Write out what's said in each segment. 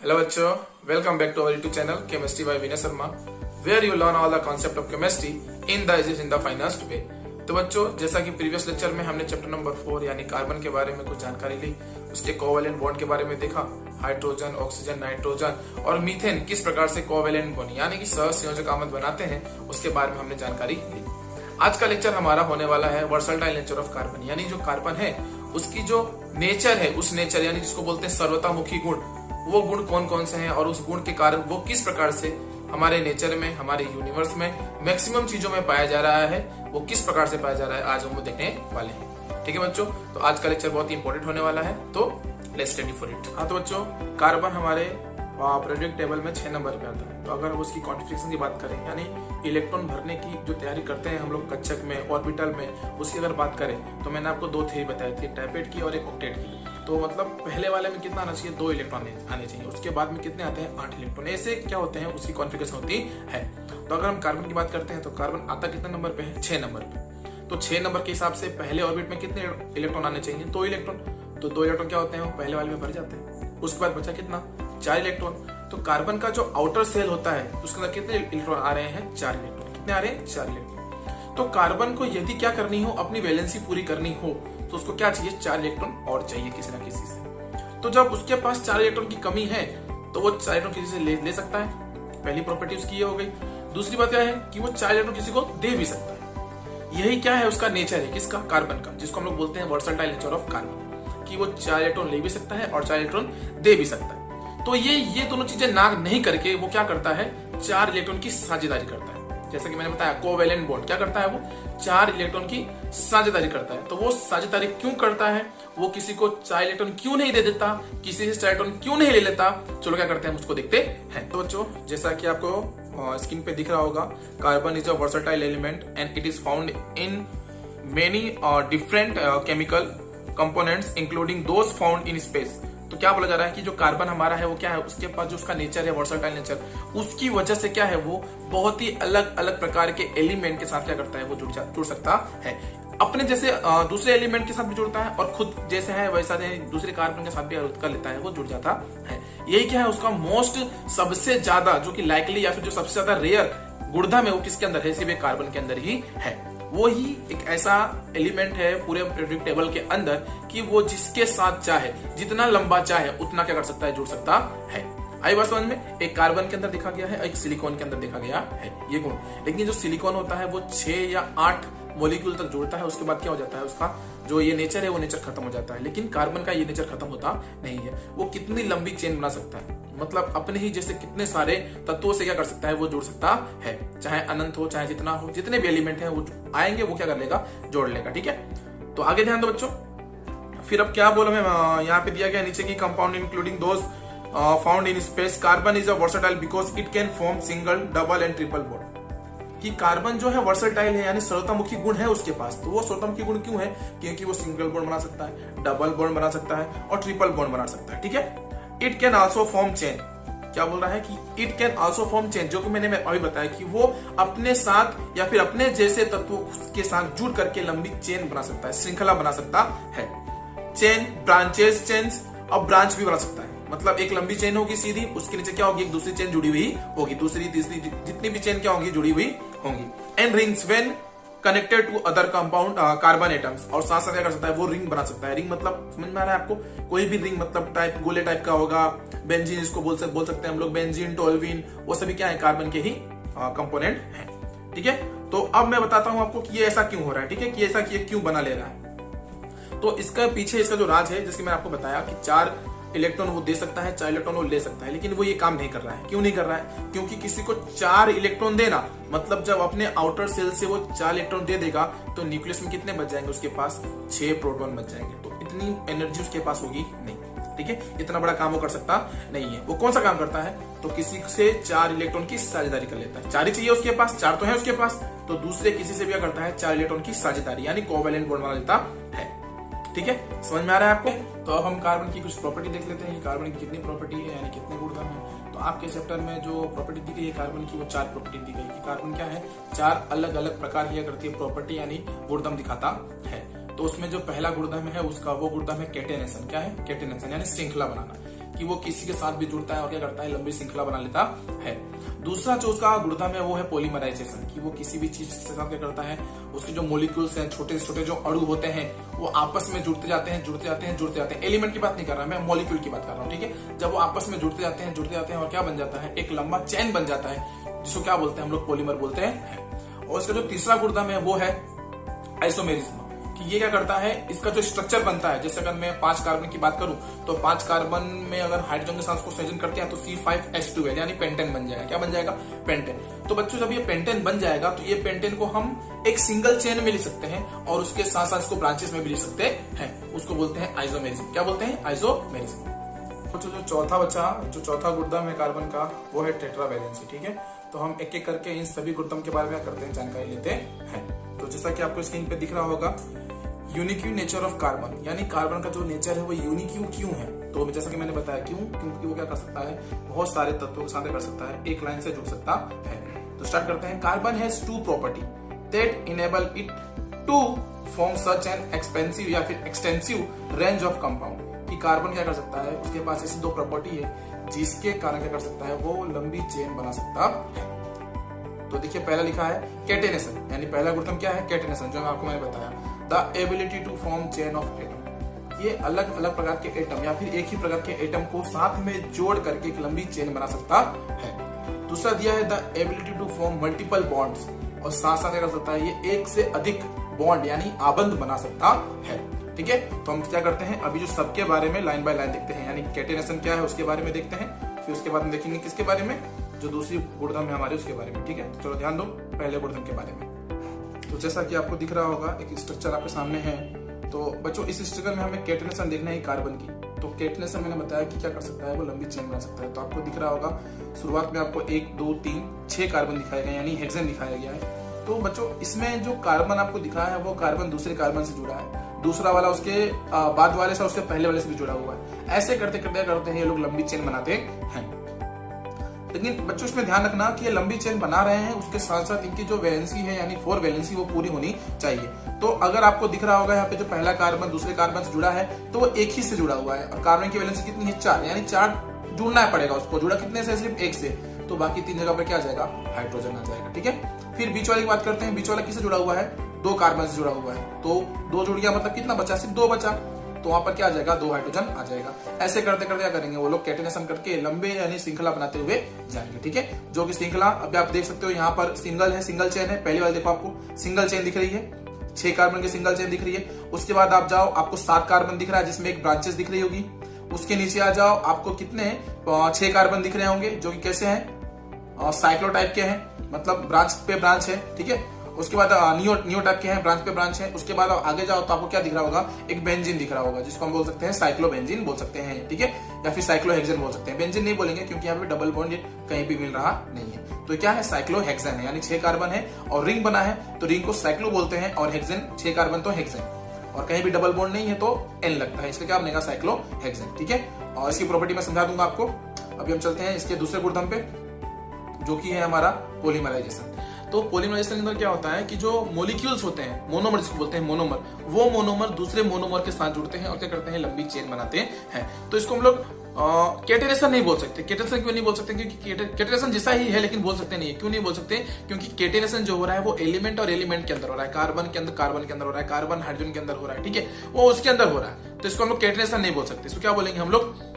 Hello बच्चों, welcome back to our YouTube channel Chemistry by Vinay Sharma, where you learn all the concept of chemistry in the easy in the finest way। तो बच्चों, जैसा कि previous lecture में हमने chapter number 4 यानी carbon के बारे में कुछ जानकारी ली, उसके कोवेलेंट बॉन्ड के बारे में देखा, हाइड्रोजन, ऑक्सीजन, नाइट्रोजन और मीथेन किस प्रकार से कोवेलेंट बॉन्ड यानी कि सहसंयोजक आमद बनाते हैं, उसके बारे में हमने जानकारी ली। आज का लेक्चर हमारा होने वाला है वर्सटाइल नेचर ऑफ कार्बन, यानी जो कार्बन है उसकी जो नेचर है, उस नेचर यानी जिसको बोलते हैं सर्वतामुखी गुण, वो गुण कौन कौन से हैं और उस गुण के कारण वो किस प्रकार से हमारे नेचर में, हमारे यूनिवर्स में मैक्सिमम चीजों में पाया जा रहा है, वो किस प्रकार से पाया जा रहा है, आज हम वो देखने वाले हैं। ठीक है बच्चों, तो आज का लेक्चर बहुत ही इंपॉर्टेंट होने वाला है, तो लेट्स स्टडी फॉर इट। हाँ तो बच्चों, कार्बन हमारे पीरियोडिक टेबल में 6 नंबर पे आता है। तो अगर हम उसकी कॉन्फ़िगरेशन की बात करें, यानी इलेक्ट्रॉन भरने की जो तैयारी करते हैं हम लोग कक्षक में, ऑर्बिटल में, उसकी अगर बात करें तो मैंने आपको 2 थ्योरी बताई थी, टाइपेट की और एक ऑक्टेट की। तो मतलब पहले वाले में कितना आना चाहिए, 2 इलेक्ट्रॉन आने चाहिए, उसके बाद में कितने आते हैं, 8 इलेक्ट्रॉन। ऐसे क्या होते हैं, उसकी कॉन्फ़िगरेशन होती है। तो अगर हम कार्बन की बात करते हैं तो कार्बन आता कितने नंबर पे है, 6 नंबर पे। तो 6 नंबर के हिसाब से पहले ऑर्बिट में कितने इलेक्ट्रॉन आने चाहिए, 2 इलेक्ट्रॉन। तो 2 इलेक्ट्रॉन क्या होते हैं, वो पहले वाले में भर जाते हैं। उसके बाद बचा कितना, 4 इलेक्ट्रॉन। तो कार्बन का जो आउटर सेल होता है उसके अंदर कितने इलेक्ट्रॉन आ रहे हैं, 4 इलेक्ट्रॉन। कितने आ रहे हैं, 4 इलेक्ट्रॉन। तो कार्बन को यदि क्या करनी हो, अपनी वैलेंसी पूरी करनी हो, तो उसको क्या चाहिए, 4 इलेक्ट्रॉन और चाहिए किसी ना किसी से। तो जब उसके पास 4 इलेक्ट्रॉन की कमी है तो वो 4 इलेक्ट्रॉन किसी से ले सकता है, पहली प्रॉपर्टी उसकी ये हो गई। दूसरी बात क्या है कि वो 4 इलेक्ट्रॉन किसी को दे भी सकता है। यही क्या है, उसका नेचर है, किसका, कार्बन का, जिसको हम लोग बोलते हैं वर्सटाइल नेचर ऑफ कार्बन, कि वो 4 इलेक्ट्रॉन ले भी सकता है और 4 इलेक्ट्रॉन दे भी सकता है। तो ये दोनों चीजें ना नहीं करके वो क्या करता है, 4 इलेक्ट्रॉन की साझेदारी करता है। जैसे कि मैंने बताया, कोवेलेंट बॉन्ड क्या करता है, वो 4 इलेक्ट्रॉन की साझेदारी करता है। तो वो साझेदारी क्यों करता है, वो किसी को 4 इलेक्ट्रॉन क्यों नहीं दे देता, किसी से 4 इलेक्ट्रॉन क्यों नहीं ले लेता, चलो क्या करते हैं उसको देखते हैं। तो बच्चों, जैसा कि आपको स्क्रीन पे दिख रहा होगा, carbon is a versatile element and it is found in many different chemical components including those found in space. तो क्या बोला जा रहा है कि जो कार्बन हमारा है वो क्या है, उसके पास जो उसका नेचर है, वर्सटाइल नेचर, उसकी वजह से क्या है, वो बहुत ही अलग अलग प्रकार के एलिमेंट के साथ क्या करता है, वो जुड़ सकता है। अपने जैसे दूसरे एलिमेंट के साथ भी जुड़ता है और खुद जैसे है वैसा दूसरे कार्बन के साथ भी कर लेता है, वो जुड़ जाता है। यही क्या है, उसका मोस्ट सबसे ज्यादा जो कि लाइकली या फिर जो सबसे ज्यादा रेयर गुणधर्म है वो किसके अंदर है, सिर्फ कार्बन के अंदर ही है। वो ही एक ऐसा एलिमेंट है पूरे पीरियोडिक टेबल के अंदर कि वो जिसके साथ चाहे, जितना लंबा चाहे उतना क्या कर सकता है, जुड़ सकता है। आई बात समझ में, एक कार्बन के अंदर देखा गया है, एक सिलिकॉन के अंदर देखा गया है ये गुण। लेकिन जो सिलिकॉन होता है वो 6 या 8 मॉलिक्यूल तक जुड़ता है, उसके बाद क्या हो जाता है, उसका जो ये नेचर है वो नेचर खत्म हो जाता है। लेकिन कार्बन का ये नेचर खत्म होता नहीं है, वो कितनी लंबी चेन बना सकता है, मतलब अपने ही जैसे कितने सारे तत्वों से क्या कर सकता है, वो जुड़ सकता है। चाहे अनंत हो, चाहे जितना हो, जितने भी एलिमेंट हैं वो आएंगे, वो क्या कर लेगा, जोड़ लेगा। ठीक है, तो आगे ध्यान दो बच्चों। फिर अब क्या बोला, मैं यहाँ पे दिया गया नीचे की, compound including those found in space, carbon is a versatile because it can form single, double and triple bond. कि कार्बन जो है वर्सटाइल है, यानी सर्वतामुखी गुण है उसके पास। तो वो सर्वतामुखी गुण क्यों है, क्योंकि वो सिंगल बॉन्ड बना सकता है, डबल बॉन्ड बना सकता है और ट्रिपल बॉन्ड बना सकता है। ठीक है, it can also form chain. क्या बोल रहा है कि it can also form chain, जो कि मैंने अभी बताया कि वो अपने साथ या फिर अपने जैसे तत्वों के साथ जुड़ करके लंबी चेन बना सकता है, श्रृंखला बना सकता है। चेन, ब्रांचेस, चेन्स, अब ब्रांच भी बना सकता है। मतलब एक लंबी चेन होगी सीधी, उसके नीचे क्या होगी, एक दूसरी चेन जुड़ी हुई होगी, दूसरी तीसरी जितनी भी चेन क्या होंगी, जुड़ी हुई होंगी। And rings when connected to other compound carbon atoms, और साथ साथ क्या कर सकता है, वो रिंग बना सकता है। रिंग मतलब समझ में आ रहा है आपको, कोई भी रिंग मतलब टाइप गोले टाइप का होगा, बेंजीन इसको बोल सकते हैं हम लोग, बेंजीन, टोल्यूइन, वो सभी क्या है, कार्बन के ही कंपोनेंट है। ठीक है, तो अब मैं बताता हूं आपको कि ये ऐसा क्यों हो रहा है। ठीक है, कि ऐसा ये क्यों बना ले रहा है। तो इसका पीछे इसका जो राज है, जैसे मैंने आपको बताया कि 4 इलेक्ट्रॉन वो दे सकता है, 4 इलेक्ट्रॉन वो ले सकता है, लेकिन वो ये काम नहीं कर रहा है। क्यों नहीं कर रहा है, क्योंकि किसी को 4 इलेक्ट्रॉन देना मतलब जब अपने आउटर सेल से वो 4 इलेक्ट्रॉन दे देगा तो न्यूक्लियस में कितने बच जाएंगे, उसके पास 6 प्रोटॉन बच जाएंगे। तो इतनी एनर्जी उसके पास होगी नहीं। ठीक है, इतना बड़ा काम वो कर सकता नहीं है। वो कौन सा काम करता है, तो किसी से 4 इलेक्ट्रॉन की साझेदारी कर लेता है। 4 ही चाहिए उसके पास, 4 तो है उसके पास, तो दूसरे किसी से भी क्या करता है, 4 इलेक्ट्रॉन की साझेदारी यानी कोवेलेंट बॉन्ड बना लेता है। ठीक है, समझ में आ रहा है आपको। तो अब हम कार्बन की कुछ प्रॉपर्टी देख लेते हैं, कार्बन की कितनी प्रॉपर्टी है, यानी कितने गुणधर्म है। तो आपके चैप्टर में जो प्रॉपर्टी दी गई है कार्बन की, वो 4 प्रॉपर्टी दी गई कि कार्बन क्या है, 4 अलग अलग प्रकार की करती है प्रॉपर्टी, यानी गुणधर्म दिखाता है। तो उसमें जो पहला गुणधर्म है उसका, वो गुणधर्म है कैटेनेशन। क्या है, कैटेनेशन यानी श्रृंखला बनाना। कि वो किसी के साथ भी जुड़ता है और क्या करता है, लंबी श्रृंखला बना लेता है। दूसरा जो उसका गुणधर्म है वो है पॉलीमराइजेशन, कि वो किसी भी चीज के साथ क्या करता है, उसके जो मॉलिक्यूल्स हैं, छोटे छोटे जो अणु होते हैं, वो आपस में जुड़ते जाते हैं। एलिमेंट की बात नहीं कर रहा मैं, मॉलिक्यूल की बात कर रहा हूँ, ठीक है। जब वो आपस में जुड़ते जाते हैं और क्या बन जाता है, एक लंबा चेन बन जाता है, जिसको क्या बोलते हैं हम लोग, पॉलीमर बोलते हैं। और इसका जो तीसरा गुणधर्म है वो है आइसोमेरिज्म, कि ये क्या करता है, इसका जो स्ट्रक्चर बनता है, जैसे अगर मैं 5 कार्बन की बात करूं तो 5 कार्बन में अगर हाइड्रोजन के साथ उसको संयोजन करते हैं तो C5H12 यानी पेंटेन बन जाएगा। क्या बन जाएगा, पेंटेन। तो बच्चों जब ये पेंटेन बन जाएगा तो ये पेंटेन को हम एक सिंगल चेन में लिख सकते हैं और उसके साथ साथ इसको ब्रांचेस में भी लिख सकते हैं, उसको बोलते हैं आइसोमेरिज्म। क्या बोलते हैं, आइसोमेरिज्म। जो चौथा गुणधर्म है कार्बन का वो है टेट्रावैलेंसी, ठीक है। तो हम एक एक करके इन सभी गुणधर्म के बारे में करते हैं, जानकारी लेते हैं। तो जैसा कि आपको स्क्रीन पे दिख रहा होगा, यूनिक नेचर ऑफ कार्बन, यानी कार्बन का जो नेचर है वो यूनिक क्यों है। तो जैसा कि मैंने बताया क्योंकि वो क्या कर सकता है, बहुत सारे तत्वों के साथ कर सकता है, एक लाइन से जुड़ सकता है। तो स्टार्ट करते हैं। Carbon has 2 property that enable it to form such an expensive या फिर एक्सटेंसिव रेंज ऑफ कंपाउंड, कि कार्बन क्या कर सकता है, उसके पास ऐसी 2 प्रॉपर्टी है जिसके कारण क्या कर सकता है, वो लंबी चेन बना सकता है। तो देखिए पहला लिखा है कैटेनेशन, यानी पहला गुणधर्म क्या है, कैटेनेशन, जो आपको मैंने बताया। The ability to form chain of atom, ये अलग अलग प्रकार के एटम या फिर एक ही प्रकार के एटम को साथ में जोड़ करके एक लंबी चेन बना सकता है। दूसरा दिया है the ability to form multiple bonds, और साथ साथ क्या कर सकता है, ये एक से अधिक बॉन्ड यानी आबंध बना सकता है, ठीक है। तो हम क्या करते हैं, अभी जो सबके बारे में लाइन बाय लाइन देखते हैं, यानी कैटेनेशन क्या है उसके बारे में देखते हैं, फिर उसके बाद में देखेंगे किसके बारे में, जो दूसरी गुणधर्म है हमारे उसके बारे में, ठीक है। तो चलो ध्यान दो पहले गुणधर्म के बारे में। तो जैसा कि आपको दिख रहा होगा, एक स्ट्रक्चर आपके सामने है। तो बच्चों इस स्ट्रक्चर में हमें कैटेनेशन देखना है कार्बन की। तो कैटेनेशन मैंने बताया कि क्या कर सकता है, वो लंबी चेन बना सकता है। तो आपको दिख रहा होगा शुरुआत में आपको 1 2 3 6 कार्बन दिखाए गए, यानी हेक्सेन दिखाया गया है। तो बच्चों इसमें जो कार्बन आपको दिखा है वो कार्बन दूसरे कार्बन से जुड़ा है, दूसरा वाला उसके बाद वाले से, उसके पहले वाले से भी जुड़ा हुआ है। ऐसे करते करते हैं ये लोग लंबी चेन बनाते हैं। लेकिन बच्चों इसमें ध्यान रखना कि ये लंबी चेन बना रहे हैं, उसके साथ साथ इनकी जो वैलेंसी है यानी 4 वैलेंसी वो पूरी होनी चाहिए। तो अगर आपको दिख रहा होगा यहाँ पे जो पहला कार्बन दूसरे कार्बन से जुड़ा है तो वो एक ही से जुड़ा हुआ है, और कार्बन की वैलेंसी कितनी है, 4, यानी 4 जुड़ना पड़ेगा उसको। जुड़ा कितने से, सिर्फ 1 से, तो बाकी 3 जगह पर क्या आ जाएगा, हाइड्रोजन आ जाएगा, ठीक है। फिर बीच वाले की बात करते हैं। बीच वाला किससे जुड़ा हुआ है, 2 कार्बन से जुड़ा हुआ है। तो 2 जुड़ गया, मतलब कितना बचा, सिर्फ 2 बचा, तो वहां पर क्या आ जाएगा, 2 हाइड्रोजन आ जाएगा। ऐसे करते करते क्या करेंगे वो लोग, कैटेनेशन करके लंबे यानी श्रृंखला बनाते हुए जाएंगे, ठीक है। जो कि श्रृंखला अभी आप देख सकते हो यहाँ पर सिंगल चेन है। पहली वाली देखो आपको सिंगल चेन दिख रही है, 6 कार्बन की सिंगल चेन दिख रही है। उसके बाद आप जाओ, आपको 7 कार्बन दिख रहा है जिसमें एक ब्रांचेस दिख रही होगी। उसके नीचे आ जाओ, आपको कितने 6 कार्बन दिख रहे होंगे, जो कि कैसे हैं, साइक्लो टाइप के हैं, मतलब ब्रांच पे ब्रांच है, ठीक है। उसके बाद नियो टाइप के हैं, ब्रांच पे ब्रांच है। उसके बाद आगे जाओ तो आपको क्या दिख रहा होगा, एक बेंजीन दिख रहा होगा, जिसको हम बोल सकते हैं साइक्लोबेंजीन बोल सकते हैं, ठीक है, या फिर साइक्लोहेक्सेन बोल सकते हैं। बेंजीन नहीं बोलेंगे क्योंकि यहाँ पे डबल बॉन्ड कहीं भी मिल रहा नहीं है। तो क्या है, साइक्लोहेक्सेन है, यानी 6 कार्बन है और रिंग बना है, तो रिंग को साइक्लो बोलते हैं, और हेक्सेन 6 कार्बन तो हेक्सेन, और कहीं भी डबल बॉन्ड नहीं है तो एन लगता है, इसलिए क्या बनेगा, साइक्लोहेक्सेन, ठीक है। और इसकी प्रॉपर्टी मैं समझा दूंगा आपको। अभी हम चलते हैं इसके दूसरे गुणधर्म पे, जो कि है हमारा पॉलीमराइजेशन। तो पॉलीमराइजेशन के अंदर क्या होता है कि जो मॉलिक्यूल्स होते हैं, मोनोमर जिसको बोलते हैं मोनोमर, वो मोनोमर दूसरे मोनोमर के साथ जुड़ते हैं और क्या करते हैं, लंबी चेन बनाते हैं। तो इसको हम लोग कैटेनेशन नहीं बोल सकते। कैटेनेशन क्यों नहीं बोल सकते, क्योंकि कैटेनेशन जैसा ही है लेकिन बोल सकते नहीं है। क्यों नहीं बोल सकते, क्योंकि कैटेनेशन जो हो रहा है वो एलिमेंट और एलिमेंट के अंदर हो रहा है, कार्बन के अंदर हो रहा है, कार्बन हाइड्रोजन के अंदर हो रहा है, ठीक है, वो उसके अंदर हो रहा है। तो इसको हम लोग कैटेनेशन नहीं बोल सकते, इसको क्या बोलेंगे हम लोग,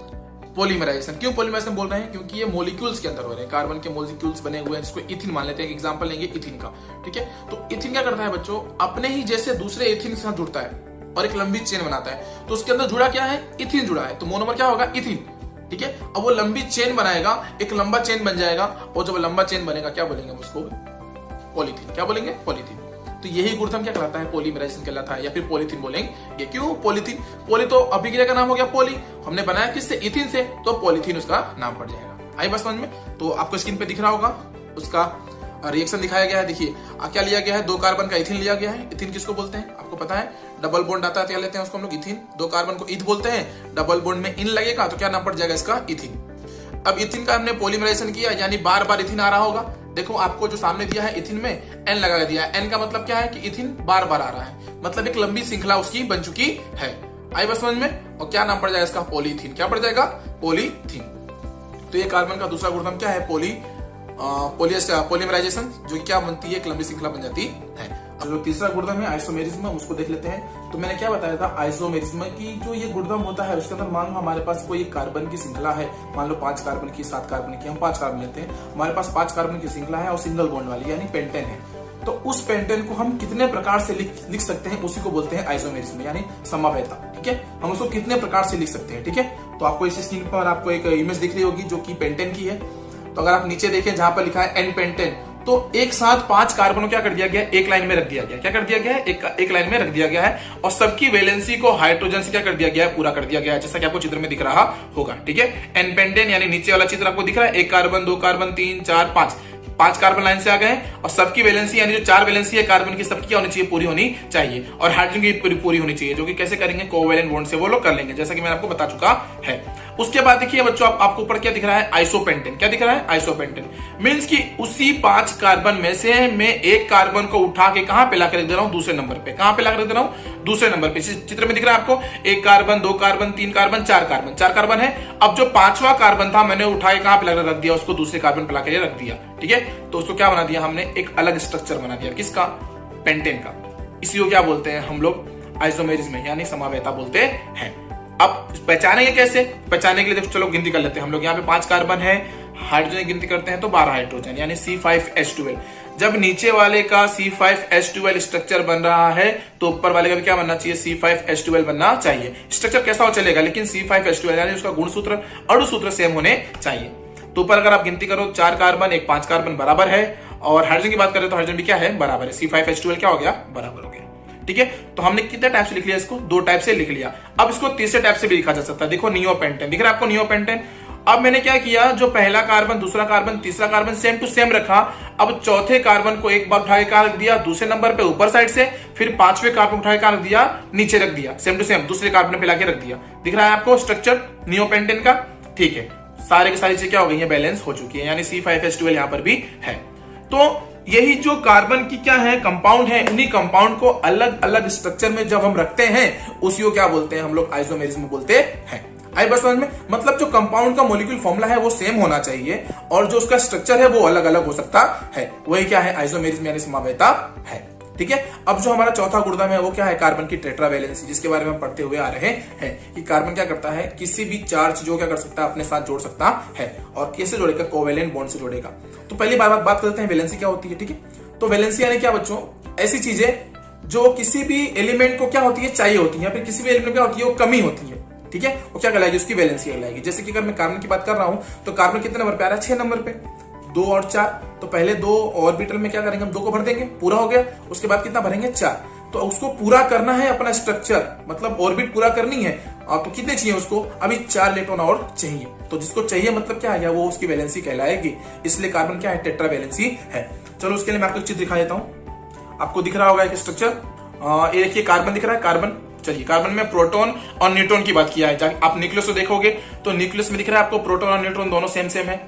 पॉलीमराइजेशन। क्यों पॉलीमराइजेशन बोल रहे हैं, क्योंकि ये मॉलिक्यूल्स के अंदर हो रहे हैं, कार्बन के मॉलिक्यूल्स बने हुए हैं, जिसको इथिन मान लेते हैं। एग्जांपल लेंगे इथिन का, ठीक है। तो इथिन क्या करता है बच्चों, अपने ही जैसे दूसरे इथिन के साथ जुड़ता है और एक लंबी चेन बनाता है। तो उसके अंदर जुड़ा क्या है, इथिन जुड़ा है, तो मोनोमर क्या होगा, इथिन, ठीक है। अब वो लंबी चेन बनाएगा, एक लंबा चेन बन जाएगा, और जब लंबा चेन बनेगा क्या बोलेंगे उसको, पॉलीथीन। क्या बोलेंगे, पॉलीथीन। तो यही गुणधर्म क्या कहलाता है, पॉलीमराइजेशन कहलाता है, या फिर पॉलीथीन बोलेंगे। क्यों पॉलीथीन, पॉली तो अभिक्रिया का नाम हो गया पॉली, हमने बनाया किससे, इथिन से, तो पॉलीथीन उसका नाम पड़ जाएगा। आई बात समझ में। तो आपको स्क्रीन पे दिख रहा होगा उसका रिएक्शन दिखाया गया है। देखिए क्या लिया गया है, 2 कार्बन का इथिन लिया गया है। इथिन किसको बोलते हैं आपको पता है, डबल बॉन्ड आता है क्या लेते हैं उसको हम लोग, इथिन। 2 कार्बन को ईथ बोलते हैं, डबल बॉन्ड में इन लगेगा तो क्या नाम पड़ जाएगा इसका, इथिन। अब इथिन का हमने पॉलीमराइजेशन किया, यानी बार बार इथिन आ रहा होगा। देखो आपको जो सामने दिया है इथिन में एन लगा दिया है। एन का मतलब क्या है कि इथिन बार बार आ रहा है, मतलब एक लंबी श्रृंखला उसकी बन चुकी है। आई बस समझ में। और क्या नाम पड़ जाएगा इसका, पॉलीथीन। क्या पड़ जाएगा, पॉलीथीन। तो ये कार्बन का दूसरा गुणधर्म क्या है, पॉलीमराइजेशन, जो क्या बनती है, एक लंबी श्रृंखला बन जाती है। जो तीसरा गुणधर्म है आइसोमेरिज्म, उसको देख लेते हैं। तो मैंने क्या बताया था आइसोमेरिज्म की जो ये गुणधर्म होता है उसके अंदर मान लो हमारे पास कोई कार्बन की श्रृंखला है, मान लो 5 कार्बन की, 7 कार्बन की, हम 5 कार्बन लेते हैं, हमारे पास 5 कार्बन की श्रृंखला है और सिंगल बॉन्ड वाली यानी पेंटेन है। तो उस पेंटेन को हम कितने प्रकार से लिख सकते हैं, उसी को बोलते हैं आइसोमेरिज्म यानी समवेता। ठीक है, हम उसको कितने प्रकार से लिख सकते हैं। ठीक है, तो आपको इस स्क्रीन पर आपको एक इमेज दिख रही होगी जो कि पेंटेन की है। तो अगर आप नीचे देखें जहां पर लिखा है एन पेंटेन, तो एक साथ 5 कार्बन को क्या कर दिया गया, एक लाइन में रख दिया गया। क्या कर दिया गया है, एक लाइन में रख दिया गया है और सबकी वैलेंसी को हाइड्रोजन से क्या कर दिया गया है, पूरा कर दिया गया है, जैसा कि आपको चित्र में दिख रहा होगा। ठीक है, एन पेंटेन यानी नीचे वाला चित्र आपको दिख रहा है, 1 कार्बन 2 कार्बन 3 4 5 कार्बन लाइन से आ गए और सबकी वैलेंसी यानी जो 4 वैलेंसी है कार्बन की, सबकी क्या होनी चाहिए, पूरी होनी चाहिए और हाइड्रोजन की पूरी होनी चाहिए, जो कि कैसे करेंगे, कोवैलेंट बॉन्ड से वो लोग कर लेंगे, जैसा कि मैंने आपको बता चुका है। उसके बाद देखिए बच्चों, आपको ऊपर क्या दिख रहा है, आइसोपेंटेन। क्या दिख रहा है, आइसोपेंटेन मींस कि उसी 5 कार्बन में से मैं एक कार्बन को उठा के कहां पे ला कर रख दे रहा हूं, दूसरे नंबर पे। कहां पे ला कर रख दे रहा हूं, दूसरे नंबर पे। चित्र में दिख रहा है आपको 1 कार्बन 2 कार्बन 3 कार्बन 4 कार्बन है। अब जो 5वां कार्बन था मैंने उठा के कहां पे ला कर रख दिया, उसको दूसरे कार्बन पे ला कर रख दिया। ठीक है, तो उसको क्या बना दिया हमने, एक अलग स्ट्रक्चर बना दिया, किसका, पेंटेन का। इसी को क्या बोलते हैं हम लोग, आइसोमेरिज्म यानी समवेता बोलते हैं। अब पहचानेंगे कैसे, पहचानने के लिए देखो चलो गिनती कर लेते हैं हम लोग। यहाँ पे 5 कार्बन है, हाइड्रोजन की गिनती करते हैं तो 12 हाइड्रोजन यानी C5H12। जब नीचे वाले का C5H12 स्ट्रक्चर बन रहा है तो ऊपर वाले का भी क्या बनना चाहिए, C5H12 बनना चाहिए। स्ट्रक्चर कैसा हो चलेगा, लेकिन C5H12 यानी उसका गुणसूत्र अणुसूत्र सेम होने चाहिए। तो ऊपर अगर आप गिनती करो 4 कार्बन 1 5 कार्बन बराबर है, और हाइड्रोजन की बात करें तो हाइड्रोजन भी क्या है, बराबर है। C5H12 क्या हो गया, बराबर हो गया। ठीक है, तो हमने कितने टाइप से लिख लिया इसको, 2 टाइप से लिख लिया। अब इसको तीसरे टाइप से भी लिखा जा सकता है। देखो नियोपेंटेन दिख रहा है आपको, नियोपेंटेन। अब मैंने क्या किया, जो पहला कार्बन, दूसरा कार्बन, तीसरा कार्बन सेम टू सेम रखा। अब चौथे कार्बन को एक बार उठा के रख दिया दूसरे नंबर पे ऊपर साइड से, फिर 5वें कार्बन उठा के रख दिया नीचे, रख दिया सेम टू सेम दूसरे कार्बन पे लाके रख दिया। दिख रहा है आपको स्ट्रक्चर नियोपेंटेन का। ठीक है, सारे की सारी चीजें क्या हो गई है, बैलेंस हो चुकी है, यानी C5H12 यहां पर भी है। तो यही जो कार्बन की क्या है, कंपाउंड है, उन्हीं कंपाउंड को अलग अलग स्ट्रक्चर में जब हम रखते हैं उसी को क्या बोलते हैं हम लोग, आइसोमेरिज्म बोलते हैं। आई बस समझ में, मतलब जो कंपाउंड का मॉलिक्यूल फॉर्मूला है वो सेम होना चाहिए और जो उसका स्ट्रक्चर है वो अलग अलग हो सकता है, वही क्या है, आइसोमेरिज्म यानी समवेता है। ठीक है, अब जो हमारा चौथा गुणधर्म है वो क्या है, कार्बन की टेट्रावैलेंसी, जिसके बारे में हम पढ़ते हुए आ रहे हैं कि कार्बन क्या करता है, किसी भी 4 चीजों क्या कर सकता है, अपने साथ जोड़ सकता है। और कैसे जोड़ेगा, कोवैलेंट बॉन्ड से जोड़ेगा। तो पहली बात करते हैं वैलेंसी क्या होती है। ठीक है, तो वैलेंसी यानी क्या बच्चों, ऐसी चीजें जो किसी भी एलिमेंट को क्या होती है, चाहिए होती है, या फिर किसी भी एलिमेंट क्या होती है, वो कमी होती है। ठीक है, वो क्या कहलाएगी, उसकी वैलेंसी कहलाएगी। जैसे कि अगर मैं कार्बन की बात कर रहा हूं तो कार्बन कितने नंबर पे आ रहा है, 6 नंबर पे, 2 और 4। तो पहले 2 ऑर्बिटल में क्या करेंगे हम, 2 को भर देंगे, पूरा हो गया। उसके बाद कितना भरेंगे, 4। तो उसको पूरा करना है अपना स्ट्रक्चर, मतलब ऑर्बिट पूरा करनी है। तो कितने चाहिए उसको, अभी 4 इलेक्ट्रॉन और चाहिए। तो जिसको चाहिए मतलब क्या है, वो उसकी वैलेंसी कहलाएगी। इसलिए कार्बन क्या है, टेट्रा वैलेंसी है। चलो उसके लिए मैं आपको एक चीज दिखा देता हूं। आपको दिख रहा होगा एक स्ट्रक्चर, ये देखिए कार्बन दिख रहा है, कार्बन। चलिए, कार्बन में प्रोटॉन और न्यूट्रॉन की बात किया है। आप न्यूक्लियस को देखोगे तो न्यूक्लियस में दिख रहा है आपको प्रोटॉन और न्यूट्रॉन दोनों सेम सेम है।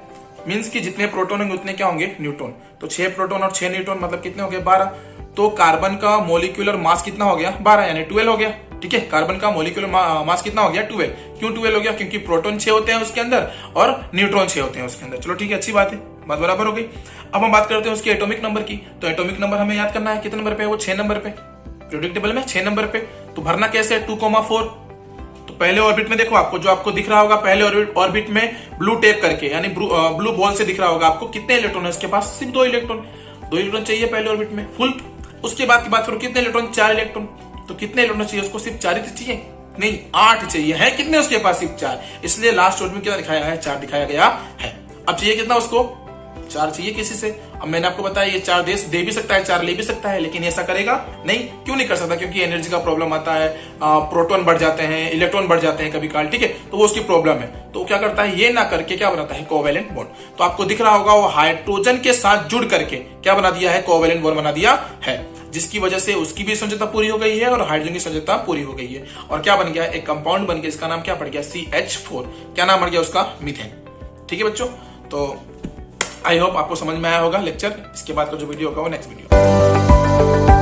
मींस कि जितने प्रोटॉन होंगे उतने क्या होंगे, न्यूट्रॉन। तो 6 प्रोटॉन और 6 न्यूट्रॉन मतलब कितने हो गए, 12। तो कार्बन का मोलिकुलर मास कितना हो गया, 12 यानी 12 हो गया। ठीक है, कार्बन का मोलिकुलर मास कितना हो गया, 12। क्यों 12 हो गया, क्योंकि प्रोटॉन 6 होते हैं उसके अंदर और न्यूट्रॉन 6 होते हैं उसके अंदर। चलो ठीक है, अच्छी बात है, बात बराबर हो गई। अब हम बात करते हैं उसके एटॉमिक नंबर की। तो एटॉमिक नंबर हमें याद करना है, कितने नंबर पे है वो, 6 नंबर पे, पीरियोडिक टेबल में 6 नंबर पे। तो भरना कैसे, 2,4। तो पहले ऑर्बिट में देखो, आपको जो आपको दिख रहा होगा पहले ऑर्बिट में ब्लू टेप करके यानी ब्लू बॉल से दिख रहा होगा आपको, कितने इलेक्ट्रॉन है उसके पास, सिर्फ 2 इलेक्ट्रॉन। 2 इलेक्ट्रॉन चाहिए पहले ऑर्बिट में फुल। उसके बाद की बात करो, कितने इलेक्ट्रॉन, 4 इलेक्ट्रॉन। तो कितने इलेक्ट्रॉन चाहिए उसको, सिर्फ 4 ही चाहिए, नहीं 8 चाहिए। है कितने उसके पास, सिर्फ 4। इसलिए लास्ट ऑर्बिट में क्या दिखाया है, 4 दिखाया गया है। अब चाहिए कितना उसको, 4 चाहिए किसी से। अब मैंने आपको बताया ये 4 दे भी सकता है, 4 ले भी सकता है, लेकिन ऐसा करेगा नहीं। क्यों नहीं कर सकता, क्योंकि एनर्जी का प्रॉब्लम आता है, प्रोटॉन बढ़ जाते हैं, इलेक्ट्रॉन बढ़ जाते हैं कभी काल। ठीक है, तो वो उसकी प्रॉब्लम है। तो क्या करता है, ये ना करके क्या बनाता है, कोवैलेंट बॉन्ड। तो आपको दिख रहा होगा वो हाइड्रोजन के साथ जुड़ करके क्या बना दिया है, कोवैलेंट बॉन्ड बना दिया है, जिसकी वजह से उसकी भी संयोजकता पूरी हो गई है और हाइड्रोजन की संयोजकता पूरी हो गई है। और क्या बन गया, एक कंपाउंड बन गया, इसका नाम क्या पड़ गया, CH4। क्या नाम पड़ गया उसका, मीथेन। ठीक है बच्चों, तो आई होप आपको समझ में आया होगा लेक्चर। इसके बाद का जो वीडियो होगा वो नेक्स्ट वीडियो।